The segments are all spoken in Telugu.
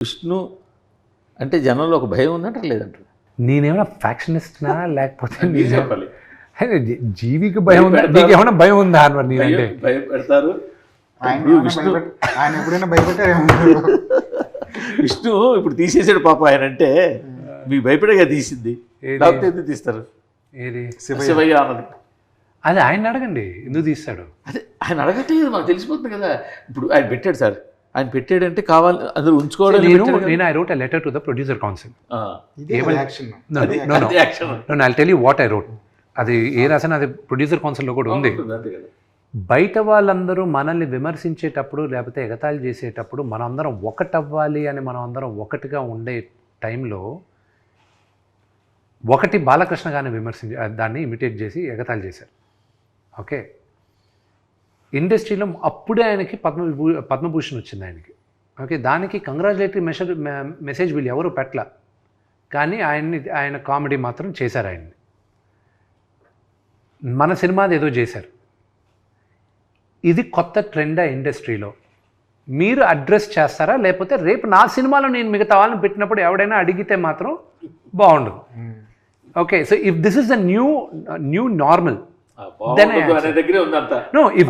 విష్ణు అంటే జనంలో ఒక భయం ఉన్నట్టు లేదంటారు. నేనేమైనా ఫ్యాక్షనిస్ట్నా లేకపోతే మీరు చెప్పాలి. జీవికి భయం ఉందా, నీకేమైనా భయం ఉందా అని మరి నేనంటే భయపెడతారు. విష్ణు ఆయన ఎప్పుడైనా భయపెట్టారేమో. విష్ణు ఇప్పుడు తీసేసాడు పాప ఆయన అంటే మీకు భయపడేగా తీసింది, లేకపోతే ఎందుకు తీస్తారు? ఏది శివయ్య అన్నది అది ఆయన అడగండి, ఎందుకు తీస్తాడు? అదే ఆయన అడగట్లేదు, మాకు తెలిసిపోతుంది కదా. ఇప్పుడు ఆయన పెట్టాడు సార్, ఆయన పెట్టాడంటే కావాలి అందరూ ఉంచుకోవడం. నేను I wrote a letter to the producer council. I tell you what I wrote. అది ఏ రాసినా అది ప్రొడ్యూసర్ కౌన్సిల్లో కూడా ఉంది. బయట వాళ్ళందరూ మనల్ని విమర్శించేటప్పుడు లేకపోతే ఎగతాళి చేసేటప్పుడు మనం అందరం ఒకటవ్వాలి అని మనం అందరం ఒకటిగా ఉండే టైంలో ఒకటి బాలకృష్ణ గారిని దాన్ని ఇమిటేట్ చేసి ఎగతాళి చేశారు. ఓకే, ఇండస్ట్రీలో అప్పుడే ఆయనకి పద్మభూషణ్ వచ్చింది ఆయనకి. ఓకే, దానికి కంగ్రాచులేటరీ మెసేజ్ వీళ్ళు ఎవరు పెట్టల, కానీ ఆయన కామెడీ మాత్రం చేశారు. ఆయన్ని మన సినిమాది ఏదో చేశారు. ఇది కొత్త ట్రెండా ఇండస్ట్రీలో? మీరు అడ్రస్ చేస్తారా, లేకపోతే రేపు నా సినిమాలో నేను మిగతా వాళ్ళని పెట్టినప్పుడు ఎవడైనా అడిగితే మాత్రం బాగుండదు. Okay, so if this is the new normal, then I no, if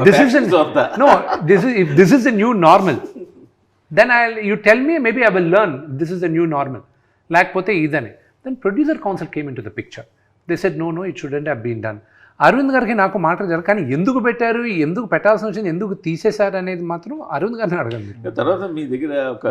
this is the new normal, then you tell me, maybe I will learn this is the new normal. Lekapothe idane. Then producer council came into the picture. They said no, it shouldn't have been done. Arvind గారికి నాకు మాట్లాడారు, కానీ ఎందుకు పెట్టారు, ఎందుకు పెట్టాల్సి వచ్చింది, ఎందుకు తీసేశారు అనేది మాత్రం అరవింద్ గారిని అడగండి. తర్వాత మీ దగ్గర ఒక